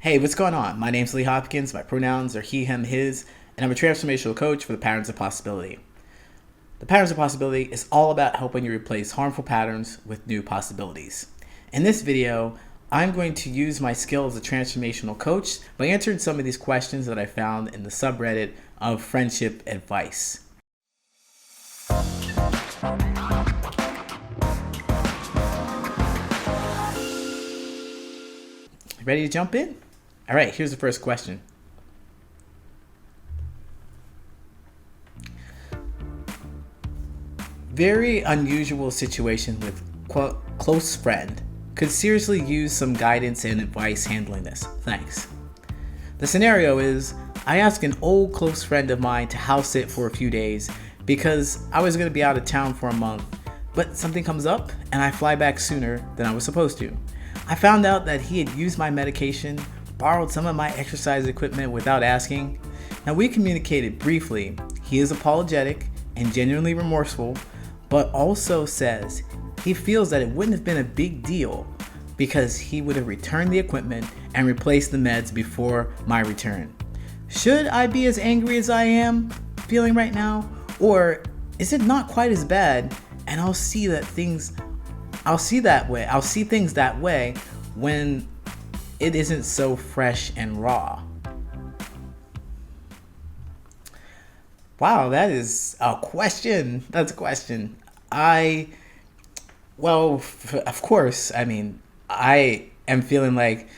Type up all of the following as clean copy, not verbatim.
Hey, what's going on? My name's Lee Hopkins. My pronouns are he, him, his, and I'm a transformational coach for the Patterns of Possibility. The Patterns of Possibility is all about helping you replace harmful patterns with new possibilities. In this video, I'm going to use my skill as a transformational coach by answering some of these questions that I found in the subreddit of friendship advice. Ready to jump in? All right, here's the first question. Very unusual situation with close friend. Could seriously use some guidance and advice handling this. Thanks. The scenario is I asked an old close friend of mine to house sit for a few days because I was going to be out of town for a month, but something comes up and I fly back sooner than I was supposed to. I found out that he had used my medication, borrowed some of my exercise equipment without asking. Now, we communicated briefly. He is apologetic and genuinely remorseful, but also says he feels that it wouldn't have been a big deal because he would have returned the equipment and replaced the meds before my return. Should I be as angry as I am feeling right now? Or is it not quite as bad and I'll see things that way when it isn't so fresh and raw? Wow, that is a question. That's a question. Of course, I am feeling like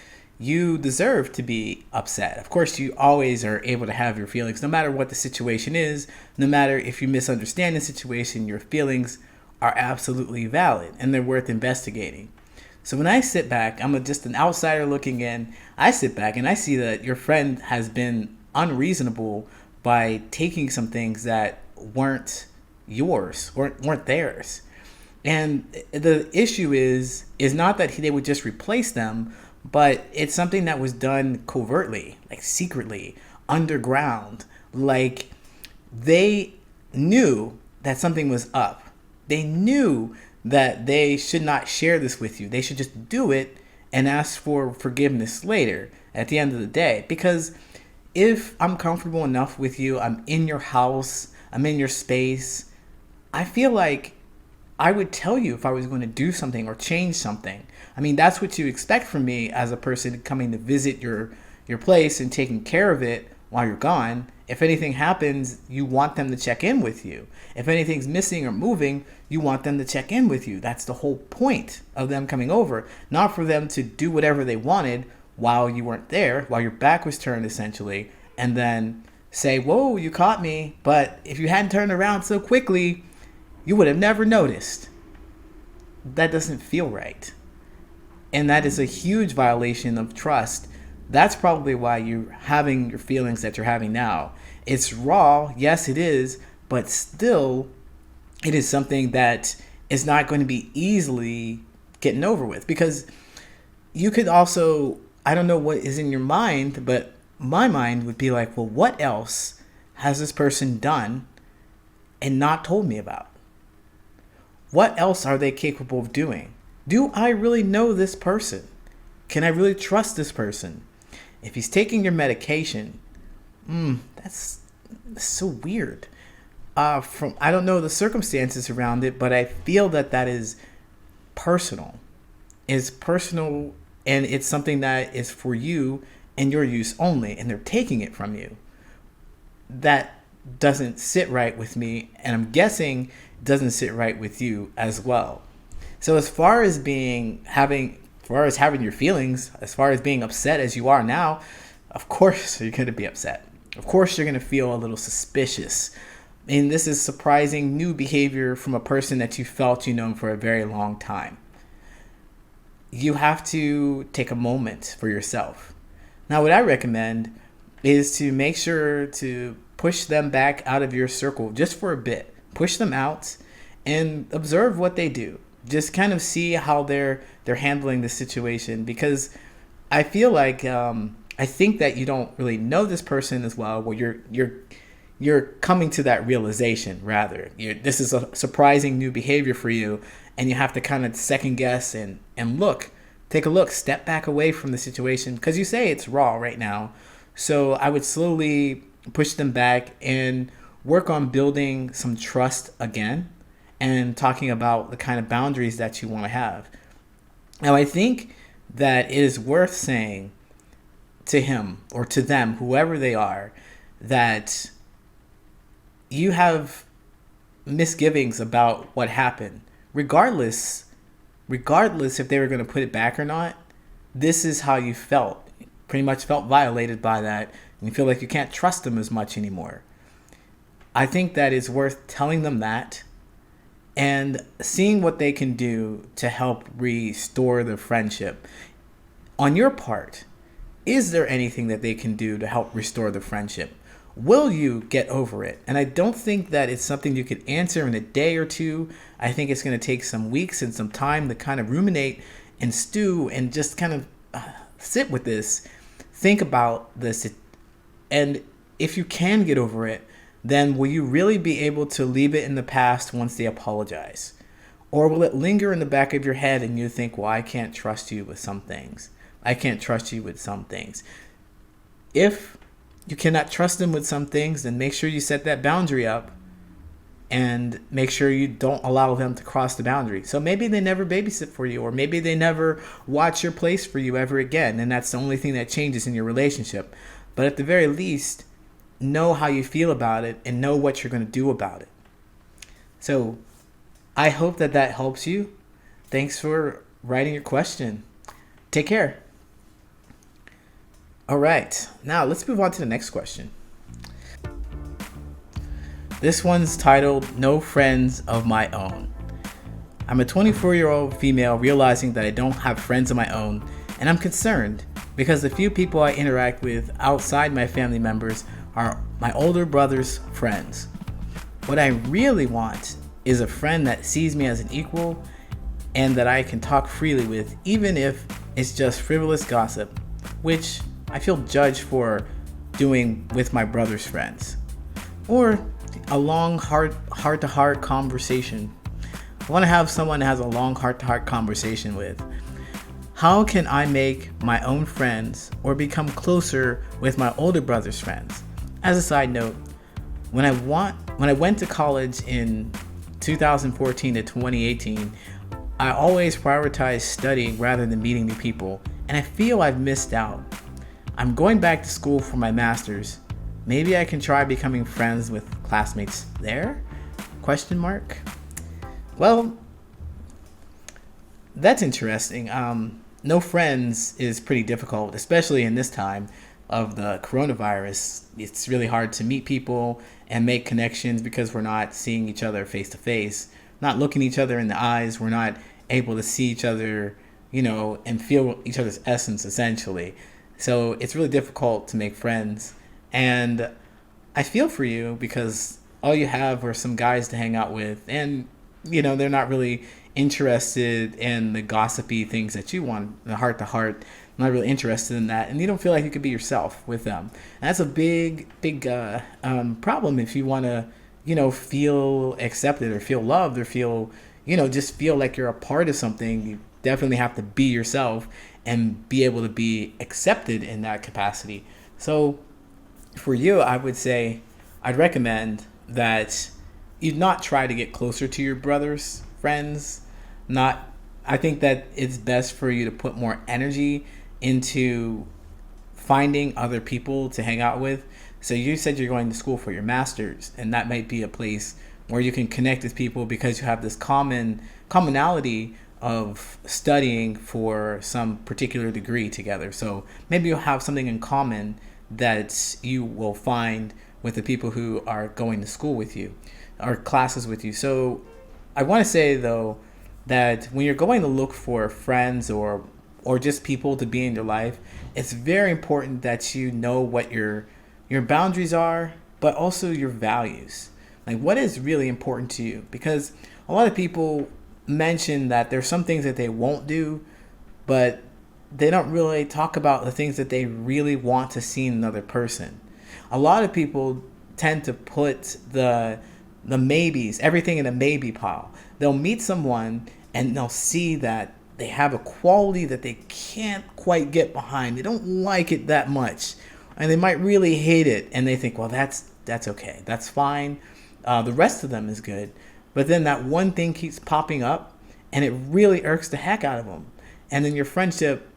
you deserve to be upset. Of course, you always are able to have your feelings, no matter what the situation is, no matter if you misunderstand the situation, your feelings are absolutely valid and they're worth investigating. So when I sit back, I'm just an outsider looking in. I sit back and I see that your friend has been unreasonable by taking some things that weren't yours, weren't theirs. And the issue is not that they would just replace them, but it's something that was done covertly, like secretly, underground. Like they knew that something was up. They knew that they should not share this with you. They should just do it and ask for forgiveness later at the end of the day. Because if I'm comfortable enough with you, I'm in your house, I'm in your space, I feel like I would tell you if I was going to do something or change something. That's what you expect from me as a person coming to visit your place and taking care of it while you're gone. If anything happens, you want them to check in with you. If anything's missing or moving, you want them to check in with you. That's the whole point of them coming over, not for them to do whatever they wanted while you weren't there, while your back was turned essentially, and then say, whoa, you caught me. But if you hadn't turned around so quickly, you would have never noticed. That doesn't feel right. And that is a huge violation of trust. That's probably why you're having your feelings that you're having now. It's raw, yes it is, but still it is something that is not going to be easily getting over with. Because you could also, I don't know what is in your mind, but my mind would be like, well, what else has this person done and not told me about? What else are they capable of doing? Do I really know this person? Can I really trust this person? If he's taking your medication, that's so weird. I don't know the circumstances around it, but I feel that is personal. It's personal, and it's something that is for you and your use only, and they're taking it from you. That doesn't sit right with me, and I'm guessing doesn't sit right with you as well. So as far as having your feelings, as far as being upset as you are now, of course you're going to be upset. Of course you're going to feel a little suspicious. And this is surprising new behavior from a person that you felt you known for a very long time. You have to take a moment for yourself. Now, what I recommend is to make sure to push them back out of your circle just for a bit. Push them out and observe what they do. Just kind of see how they're handling the situation, because I feel like I think that you don't really know this person as well. Well, you're coming to that realization rather. This is a surprising new behavior for you, and you have to kind of second guess and look take a look, step back away from the situation, because you say it's raw right now. So I would slowly push them back and work on building some trust again and talking about the kind of boundaries that you want to have. Now, I think that it is worth saying to him or to them, whoever they are, that you have misgivings about what happened. Regardless if they were going to put it back or not, this is how you felt. Pretty much felt violated by that, and you feel like you can't trust them as much anymore. I think that it's worth telling them that and seeing what they can do to help restore the friendship. On your part, is there anything that they can do to help restore the friendship? Will you get over it? And I don't think that it's something you could answer in a day or two. I think it's going to take some weeks and some time to kind of ruminate and stew and just kind of sit with this, think about this. And if you can get over it, then will you really be able to leave it in the past once they apologize? Or will it linger in the back of your head and you think, well, I can't trust you with some things. I can't trust you with some things. If you cannot trust them with some things, then make sure you set that boundary up and make sure you don't allow them to cross the boundary. So maybe they never babysit for you, or maybe they never watch your place for you ever again, and that's the only thing that changes in your relationship. But at the very least, know how you feel about it and know what you're going to do about it. So I hope that that helps you. Thanks for writing your question. Take care. All right, now let's move on to the next question. This one's titled, No Friends of My Own. I'm a 24-year-old female realizing that I don't have friends of my own, and I'm concerned because the few people I interact with outside my family members are my older brother's friends. What I really want is a friend that sees me as an equal and that I can talk freely with, even if it's just frivolous gossip, which I feel judged for doing with my brother's friends. Or a long heart-to-heart conversation. I want to have someone that has a long heart-to-heart conversation with. How can I make my own friends or become closer with my older brother's friends? As a side note, when I went to college in 2014 to 2018, I always prioritized studying rather than meeting new people, and I feel I've missed out. I'm going back to school for my master's. Maybe I can try becoming friends with classmates there? Question mark. Well, that's interesting. No friends is pretty difficult, especially in this time of the coronavirus. It's really hard to meet people and make connections because we're not seeing each other face to face, not looking each other in the eyes. We're not able to see each other, and feel each other's essence essentially. So it's really difficult to make friends. And I feel for you because all you have are some guys to hang out with, and they're not really interested in the gossipy things that you want, the heart to heart. I'm not really interested in that, and you don't feel like you could be yourself with them. And that's a big problem if you want to feel accepted or feel loved or feel just feel like you're a part of something. You definitely have to be yourself and be able to be accepted in that capacity. So for you, I would say I'd recommend that you not try to get closer to your brother's friends. I think that it's best for you to put more energy into finding other people to hang out with. So you said you're going to school for your master's, and that might be a place where you can connect with people because you have this commonality of studying for some particular degree together. So maybe you'll have something in common that you will find with the people who are going to school with you or classes with you. So I want to say though that when you're going to look for friends or just people to be in your life, it's very important that you know what your boundaries are, but also your values. Like what is really important to you? Because a lot of people mention that there's some things that they won't do, but they don't really talk about the things that they really want to see in another person. A lot of people tend to put the maybes, everything in a maybe pile. They'll meet someone and they'll see that they have a quality that they can't quite get behind. They don't like it that much, and they might really hate it. And they think, well, that's okay, that's fine. The rest of them is good, but then that one thing keeps popping up, and it really irks the heck out of them. And then your friendship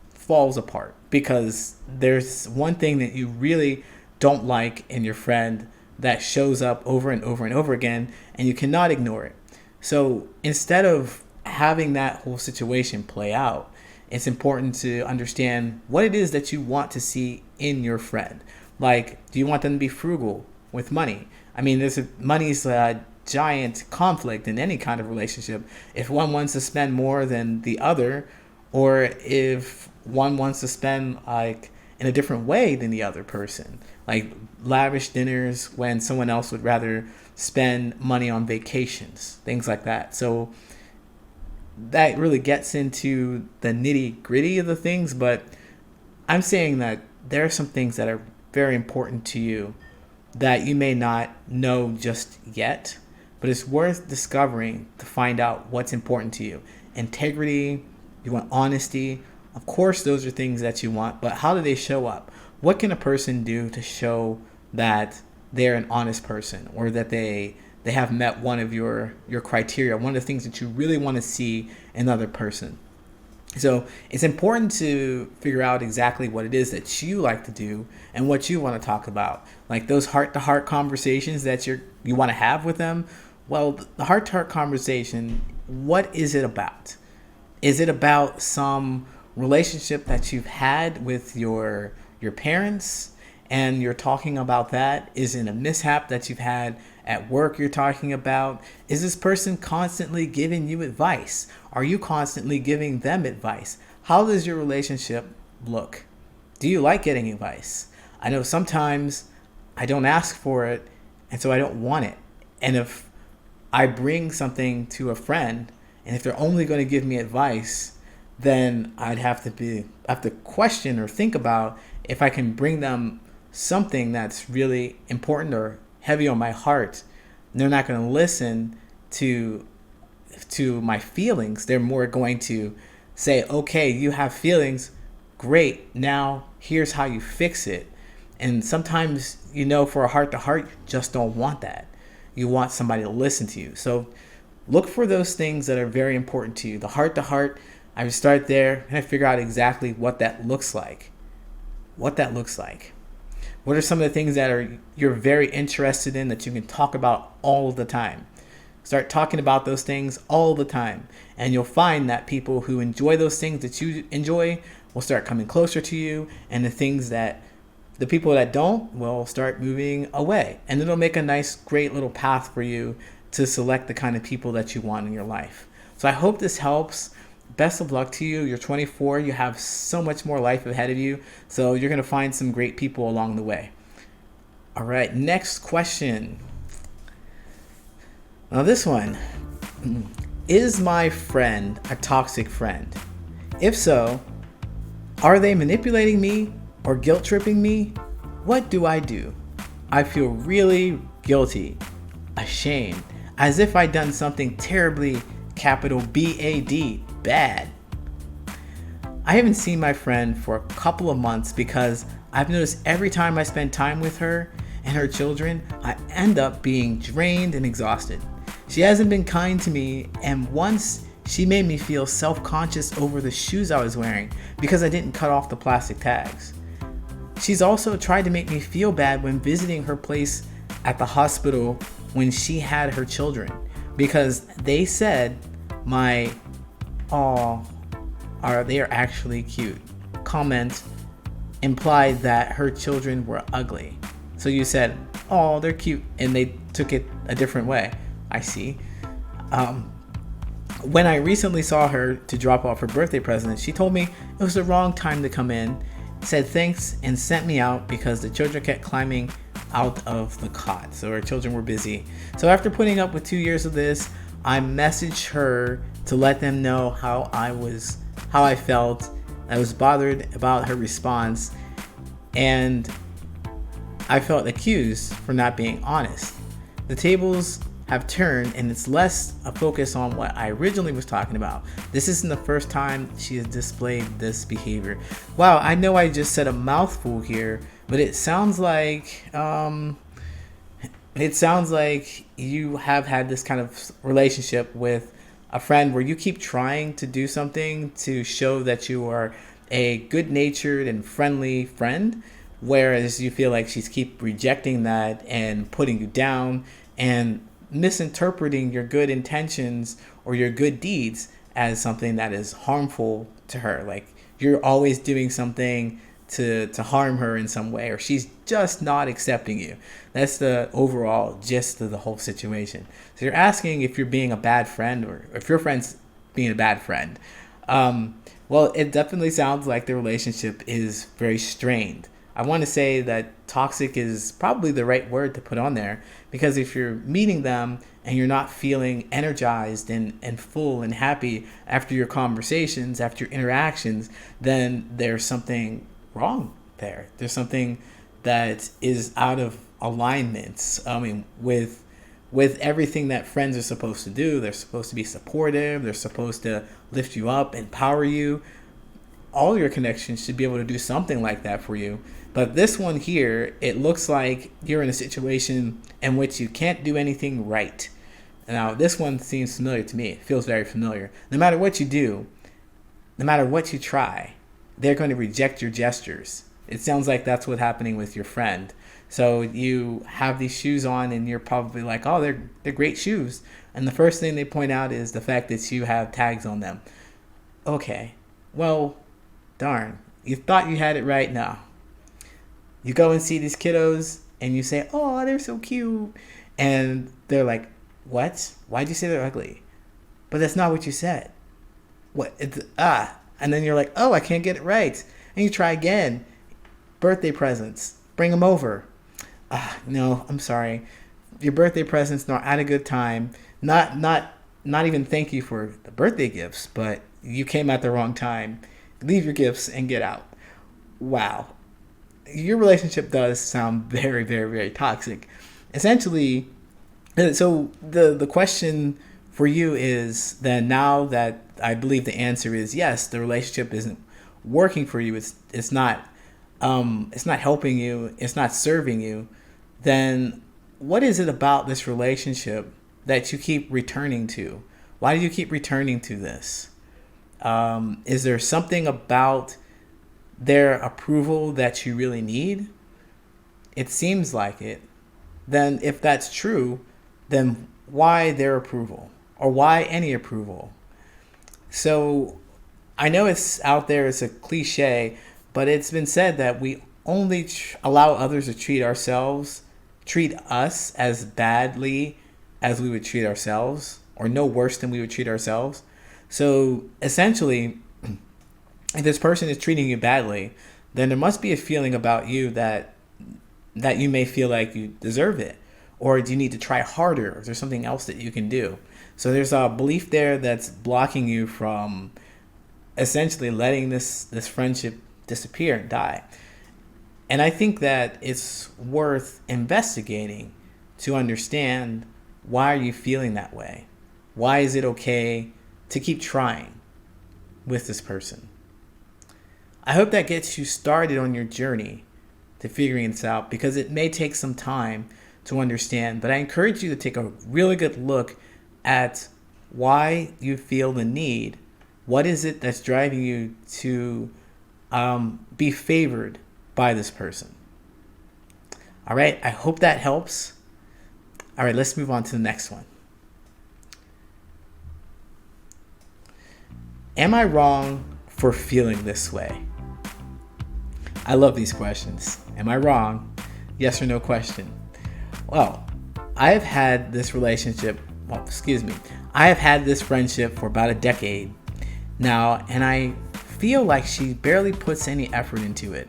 falls apart because there's one thing that you really don't like in your friend that shows up over and over and over again, and you cannot ignore it. So instead of having that whole situation play out, it's important to understand what it is that you want to see in your friend. Like, do you want them to be frugal with money? I mean, money's a giant conflict in any kind of relationship. If one wants to spend more than the other, or if one wants to spend like in a different way than the other person, like lavish dinners when someone else would rather spend money on vacations, things like that. So that really gets into the nitty gritty of the things, but I'm saying that there are some things that are very important to you that you may not know just yet, but it's worth discovering to find out what's important to you. Integrity, you want honesty. Of course, those are things that you want, but how do they show up? What can a person do to show that they're an honest person, or that they have met one of your criteria, one of the things that you really want to see in another person? So it's important to figure out exactly what it is that you like to do and what you want to talk about. Like those heart-to-heart conversations that you want to have with them. Well, the heart-to-heart conversation, what is it about? Is it about some relationship that you've had with your parents and you're talking about that? Is it a mishap that you've had at work you're talking about? Is this person constantly giving you advice? Are you constantly giving them advice? How does your relationship look? Do you like getting advice? I know sometimes I don't ask for it, and so I don't want it. And if I bring something to a friend, and if they're only going to give me advice, then I'd have to question or think about if I can bring them something that's really important or heavy on my heart. They're not going to listen to my feelings. They're more going to say, okay, you have feelings, great, now here's how you fix it. And sometimes, for a heart to heart, you just don't want that. You want somebody to listen to you. So look for those things that are very important to you. The heart to heart, I would start there and I figure out exactly what that looks like. What are some of the things that you're very interested in that you can talk about all the time? Start talking about those things all the time, and you'll find that people who enjoy those things that you enjoy will start coming closer to you, and the people that don't will start moving away. And it'll make a nice, great little path for you to select the kind of people that you want in your life. So I hope this helps. Best of luck to you. You're 24. You have so much more life ahead of you. So you're going to find some great people along the way. All right, next question. Now this one. Is my friend a toxic friend? If so, are they manipulating me or guilt tripping me? What do? I feel really guilty, ashamed, as if I'd done something terribly, capital B-A-D, bad. I haven't seen my friend for a couple of months because I've noticed every time I spend time with her and her children, I end up being drained and exhausted. She hasn't been kind to me, and once she made me feel self-conscious over the shoes I was wearing because I didn't cut off the plastic tags. She's also tried to make me feel bad when visiting her place at the hospital when she had her children, because they said they are actually cute comment implied that her children were ugly. So you said, oh, they're cute, and they took it a different way. I see. When I recently saw her to drop off her birthday present, she told me it was the wrong time to come in, said thanks, and sent me out because the children kept climbing out of the cot. So her children were busy. So after putting up with 2 years of this, I messaged her to let them know how I felt. I was bothered about her response, and I felt accused for not being honest. The tables have turned, and it's less a focus on what I originally was talking about. This isn't the first time she has displayed this behavior. Wow, I know I just said a mouthful here, but it sounds like you have had this kind of relationship with a friend where you keep trying to do something to show that you are a good-natured and friendly friend, whereas you feel like she's keep rejecting that and putting you down and misinterpreting your good intentions or your good deeds as something that is harmful to her. Like you're always doing something to harm her in some way, or she's just not accepting you. That's the overall gist of the whole situation. So you're asking if you're being a bad friend, or if your friend's being a bad friend. Well, it definitely sounds like the relationship is very strained. I want to say that toxic is probably the right word to put on there, because if you're meeting them and you're not feeling energized and full and happy after your conversations, after your interactions, then there's something wrong there. There's something that is out of alignment. I mean, with everything that friends are supposed to do. They're supposed to be supportive. They're supposed to lift you up, empower you. All your connections should be able to do something like that for you. But this one here, it looks like you're in a situation in which you can't do anything right. Now, this one seems familiar to me. It feels very familiar. No matter what you do, no matter what you try, they're going to reject your gestures. It sounds like that's what's happening with your friend. So you have these shoes on and you're probably like, oh, they're great shoes. And the first thing they point out is the fact that you have tags on them. Okay, well, darn, you thought you had it right now. You go and see these kiddos and you say, oh, they're so cute. And they're like, what? Why'd you say they're ugly? But that's not what you said. What? And then you're like, oh, I can't get it right. And you try again. Birthday presents. Bring them over. No, I'm sorry. Your birthday presents not at a good time. Not even thank you for the birthday gifts, but you came at the wrong time. Leave your gifts and get out. Wow. Your relationship does sound very, very, very toxic. Essentially, so the question for you is then, now that I believe the answer is yes, the relationship isn't working for you, it's not helping you, it's not serving you, then what is it about this relationship that you keep returning to? Why do you keep returning to this? Is there something about their approval that you really need? It seems like it. Then if that's true, then why their approval? Or why any approval? So I know it's out there, it's a cliche, but it's been said that we only allow others to treat us as badly as we would treat ourselves, or no worse than we would treat ourselves. So essentially, if this person is treating you badly, then there must be a feeling about you that you may feel like you deserve it, or do you need to try harder, or is there something else that you can do? So there's a belief there that's blocking you from essentially letting this friendship disappear and die. And I think that it's worth investigating to understand, why are you feeling that way? Why is it okay to keep trying with this person? I hope that gets you started on your journey to figuring this out, because it may take some time to understand, but I encourage you to take a really good look at why you feel the need. What is it that's driving you to be favored by this person? All right, I hope that helps. All right, let's move on to the next one. Am I wrong for feeling this way? I love these questions. Am I wrong? Yes or no question. Well, I have had this friendship for about a decade now, and I feel like she barely puts any effort into it.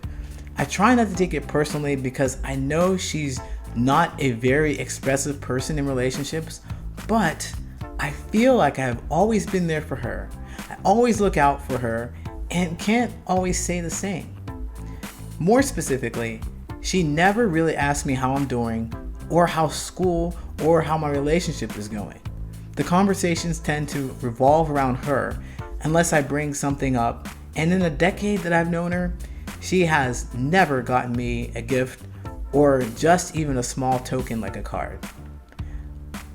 I try not to take it personally, because I know she's not a very expressive person in relationships, but I feel like I've always been there for her. I always look out for her and can't always say the same. More specifically, she never really asks me how I'm doing, or how school or how my relationship is going. The conversations tend to revolve around her unless I bring something up, and in a decade that I've known her, she has never gotten me a gift or just even a small token like a card.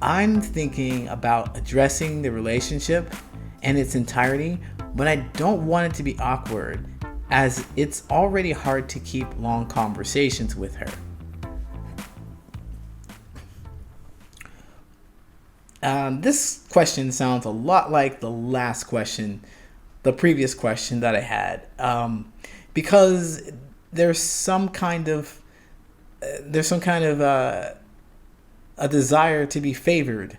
I'm thinking about addressing the relationship in its entirety, but I don't want it to be awkward, as it's already hard to keep long conversations with her. This question sounds a lot like the previous question that I had, because there's some kind of a desire to be favored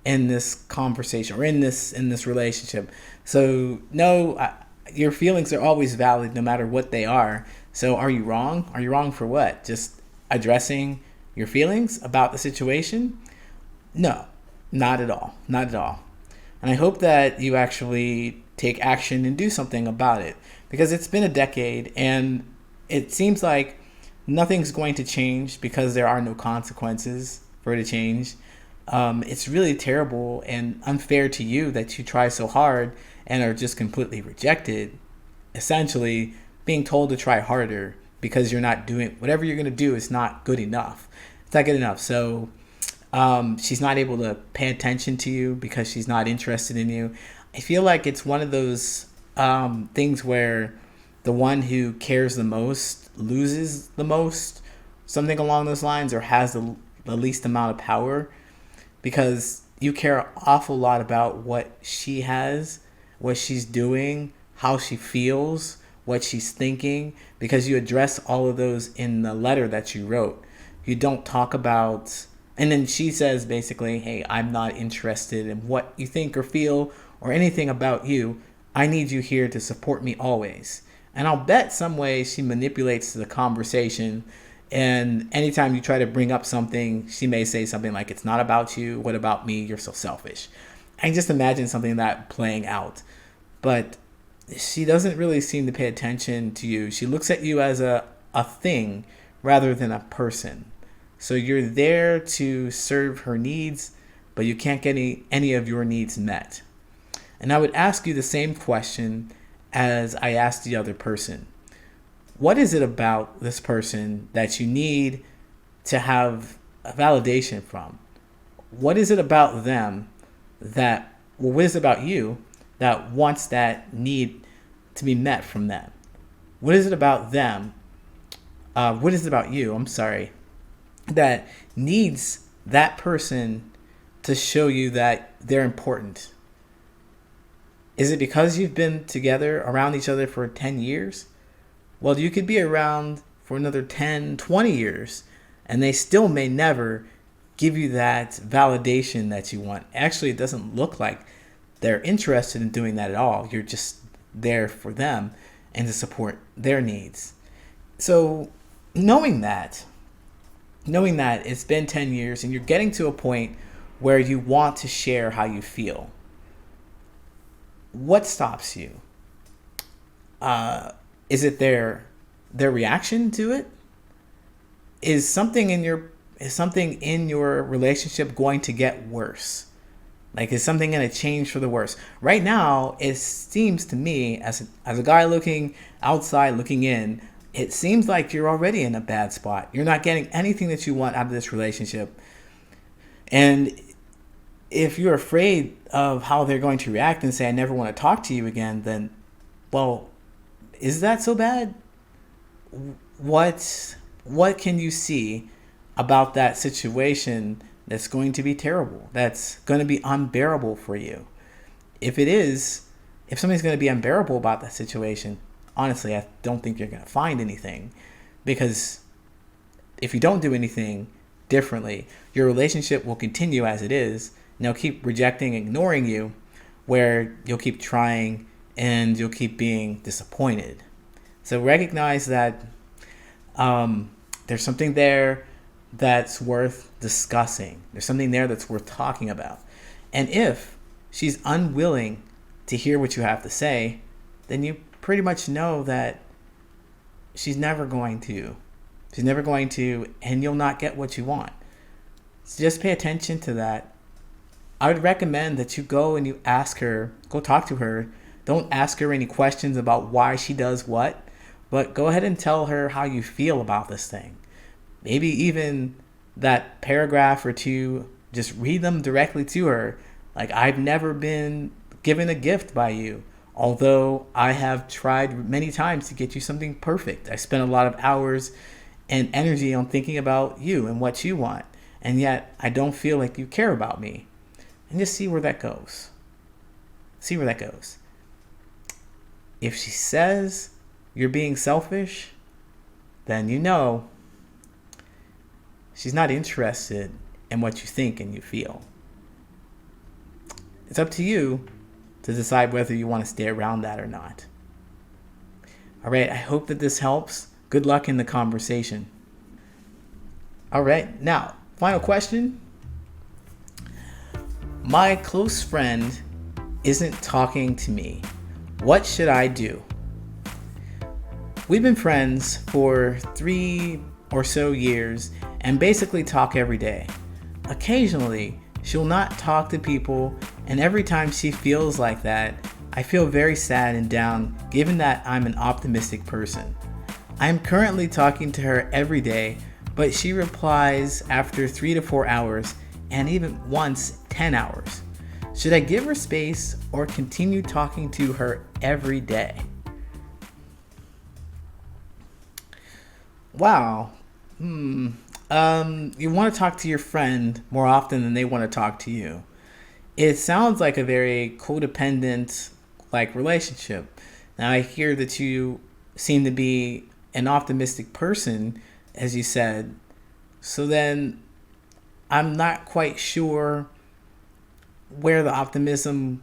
in this conversation or in this relationship. So no, your feelings are always valid no matter what they are. So are you wrong? Are you wrong for what? Just addressing your feelings about the situation? No, not at all. Not at all. And I hope that you actually take action and do something about it, because it's been a decade and it seems like nothing's going to change because there are no consequences for it to change. It's really terrible and unfair to you that you try so hard and are just completely rejected, essentially being told to try harder because you're not doing whatever you're going to do is not good enough. It's not good enough. So she's not able to pay attention to you because she's not interested in you. I feel like it's one of those things where the one who cares the most loses the most, something along those lines, or has the least amount of power, because you care an awful lot about what she has, what she's doing, how she feels, what she's thinking, because you address all of those in the letter that you wrote. You don't talk about, and then she says basically, hey, I'm not interested in what you think or feel or anything about you. I need you here to support me always. And I'll bet some way she manipulates the conversation. And anytime you try to bring up something, she may say something like, it's not about you. What about me? You're so selfish. I can just imagine something like that playing out. But she doesn't really seem to pay attention to you. She looks at you as a thing rather than a person. So you're there to serve her needs, but you can't get any of your needs met. And I would ask you the same question as I asked the other person. What is it about this person that you need to have a validation from? What is it about them what is it about you that wants that need to be met from them? What is it about them? What is it about you? That needs that person to show you that they're important? Is it because you've been together around each other for 10 years? Well, you could be around for another 10, 20 years, and they still may never give you that validation that you want. Actually, it doesn't look like they're interested in doing that at all. You're just there for them and to support their needs. So knowing that it's been 10 years and you're getting to a point where you want to share how you feel, what stops you? Is it their reaction to it? Is something in your relationship going to get worse? Like, is something going to change for the worse? Right now, it seems to me, as a guy looking outside, looking in, it seems like you're already in a bad spot. You're not getting anything that you want out of this relationship. And if you're afraid of how they're going to react and say, I never want to talk to you again, then, well, is that so bad? What can you see about that situation that's going to be terrible, that's going to be unbearable for you? If something's going to be unbearable about that situation, honestly, I don't think you're going to find anything, because if you don't do anything differently, your relationship will continue as it is, and they'll keep rejecting, ignoring you, where you'll keep trying and you'll keep being disappointed. So recognize that there's something there that's worth discussing. There's something there that's worth talking about. And if she's unwilling to hear what you have to say, then you pretty much know that she's never going to, and you'll not get what you want. So just pay attention to that. I would recommend that you go and you ask her, go talk to her. Don't ask her any questions about why she does what, but go ahead and tell her how you feel about this thing. Maybe even that paragraph or two, just read them directly to her. Like, I've never been given a gift by you, although I have tried many times to get you something perfect. I spent a lot of hours and energy on thinking about you and what you want, and yet I don't feel like you care about me. And just see where that goes. See where that goes. If she says you're being selfish, then you know she's not interested in what you think and you feel. It's up to you to decide whether you want to stay around that or not. All right, I hope that this helps. Good luck in the conversation. All right, now, final question. My close friend isn't talking to me. What should I do? We've been friends for 3 or so years and basically talk every day. Occasionally, she'll not talk to people, and every time she feels like that, I feel very sad and down given that I'm an optimistic person. I'm currently talking to her every day, but she replies after 3 to 4 hours and even once 10 hours. Should I give her space or continue talking to her every day? Wow. You want to talk to your friend more often than they want to talk to you. It sounds like a very codependent relationship. Now I hear that you seem to be an optimistic person, as you said. So then I'm not quite sure where the optimism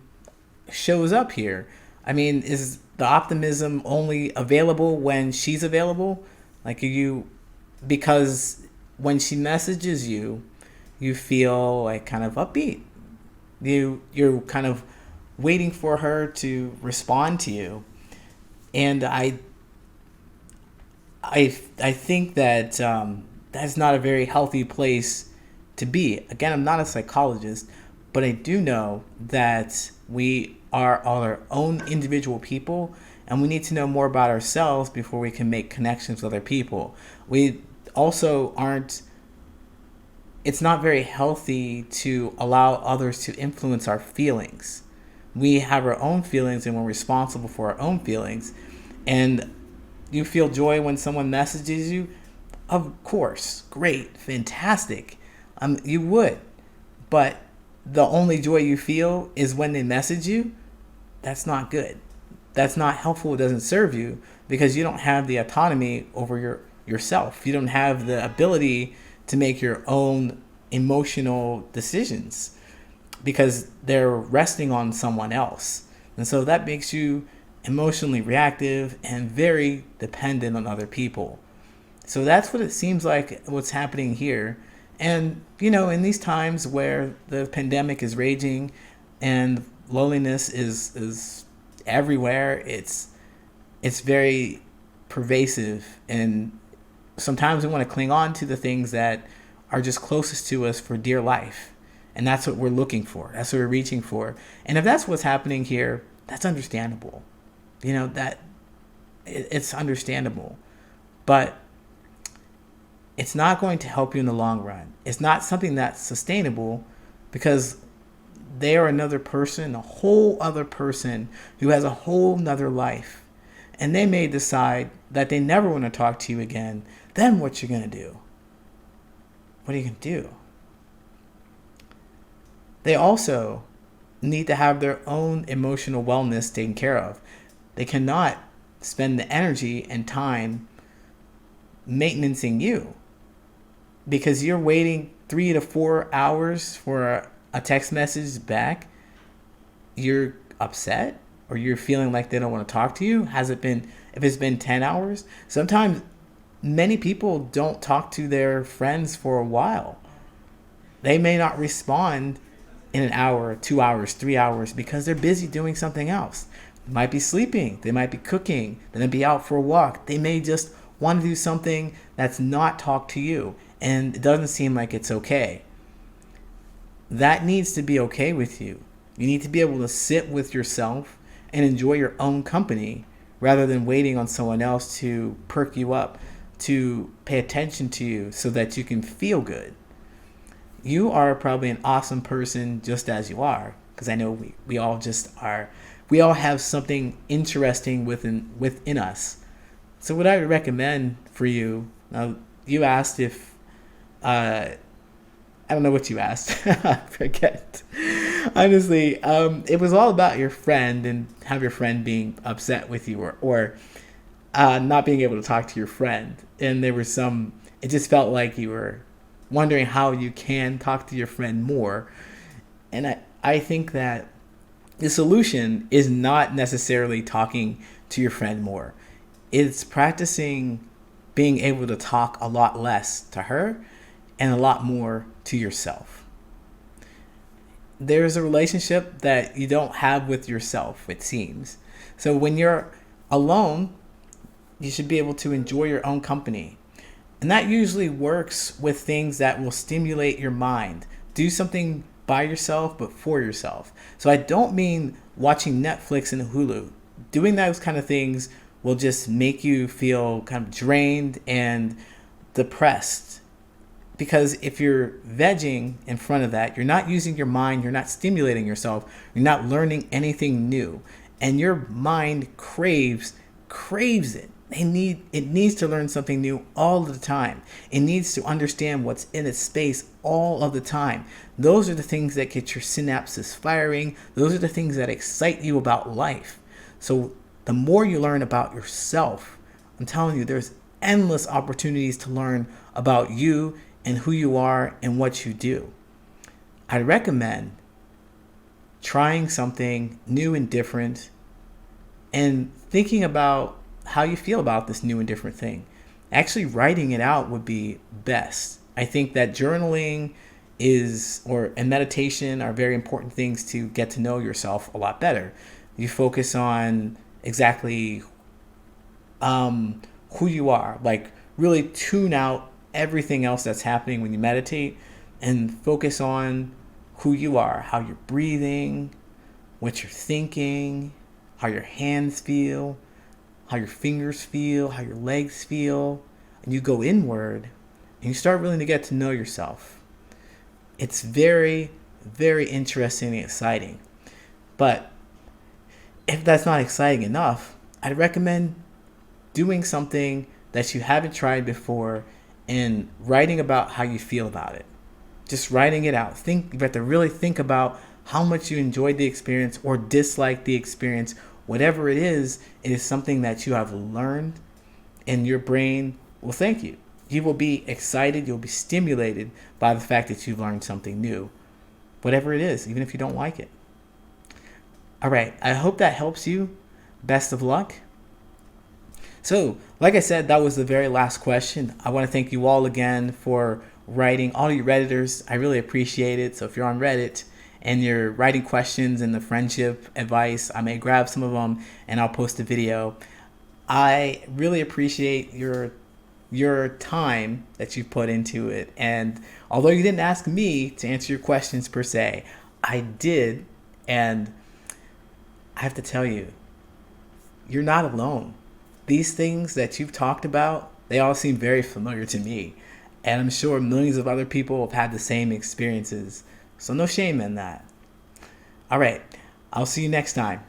shows up here. I mean, is the optimism only available when she's available? Because when she messages you, you feel like kind of upbeat. You're kind of waiting for her to respond to you. And I think that that's not a very healthy place to be. Again, I'm not a psychologist, but I do know that we are all our own individual people, and we need to know more about ourselves before we can make connections with other people. We also aren't, it's not very healthy to allow others to influence our feelings. We have our own feelings and we're responsible for our own feelings. And you feel joy when someone messages you? Of course, great, fantastic. You would. But the only joy you feel is when they message you. That's not good. That's not helpful. It doesn't serve you because you don't have the autonomy over yourself. You don't have the ability to make your own emotional decisions because they're resting on someone else. And so that makes you emotionally reactive and very dependent on other people. So that's what it seems like what's happening here. And, in these times where the pandemic is raging and loneliness is everywhere, it's very pervasive. And sometimes we want to cling on to the things that are just closest to us for dear life. And that's what we're looking for. That's what we're reaching for. And if that's what's happening here, that's understandable. That it's understandable. But it's not going to help you in the long run. It's not something that's sustainable because they are another person, a whole other person who has a whole nother life. And they may decide that they never want to talk to you again. Then what you going to do? What are you going to do? They also need to have their own emotional wellness taken care of. They cannot spend the energy and time maintaining you because you're waiting 3 to 4 hours for a text message back. You're upset or you're feeling like they don't want to talk to you. If it's been 10 hours, sometimes many people don't talk to their friends for a while. They may not respond in an hour, 2 hours, 3 hours because they're busy doing something else. They might be sleeping. They might be cooking. They might be out for a walk. They may just want to do something that's not talk to you. And it doesn't seem like it's okay. that needs to be okay with you. You need to be able to sit with yourself and enjoy your own company rather than waiting on someone else to perk you up, to pay attention to you so that you can feel good. You are probably an awesome person just as you are, because I know we all just are. We all have something interesting within us. So what I would recommend for you, now you asked if I don't know what you asked. I forget. Honestly, it was all about your friend and have your friend being upset with you, or not being able to talk to your friend. And there was some, it just felt like you were wondering how you can talk to your friend more. And I think that the solution is not necessarily talking to your friend more. It's practicing being able to talk a lot less to her and a lot more to yourself. There's a relationship that you don't have with yourself, it seems. So when you're alone, you should be able to enjoy your own company. And that usually works with things that will stimulate your mind. Do something by yourself, but for yourself. So I don't mean watching Netflix and Hulu. Doing those kind of things will just make you feel kind of drained and depressed. Because if you're vegging in front of that, you're not using your mind, you're not stimulating yourself, you're not learning anything new. And your mind craves it. It needs to learn something new all the time. It needs to understand what's in its space all of the time. Those are the things that get your synapses firing. Those are the things that excite you about life. So the more you learn about yourself, I'm telling you, there's endless opportunities to learn about you and who you are and what you do. I recommend trying something new and different and thinking about how you feel about this new and different thing. Actually writing it out would be best. I think that journaling and meditation are very important things to get to know yourself a lot better. You focus on exactly who you are, like really tune out everything else that's happening when you meditate and focus on who you are, how you're breathing, what you're thinking, how your hands feel, how your fingers feel, how your legs feel, and you go inward and you start really to get to know yourself. It's very, very interesting and exciting. But if that's not exciting enough, I'd recommend doing something that you haven't tried before and writing about how you feel about it. Just writing it out. You have to really think about how much you enjoyed the experience or disliked the experience. Whatever it is something that you have learned, and your brain will thank you. You will be excited, you'll be stimulated by the fact that you've learned something new. Whatever it is, even if you don't like it. All right, I hope that helps you. Best of luck. So, like I said, that was the very last question. I want to thank you all again for writing, all you Redditors. I really appreciate it. So if you're on Reddit and you're writing questions and the friendship advice, I may grab some of them and I'll post a video. I really appreciate your time that you put into it. And although you didn't ask me to answer your questions per se, I did. And I have to tell you, you're not alone. These things that you've talked about, they all seem very familiar to me. And I'm sure millions of other people have had the same experiences. So no shame in that. All right, I'll see you next time.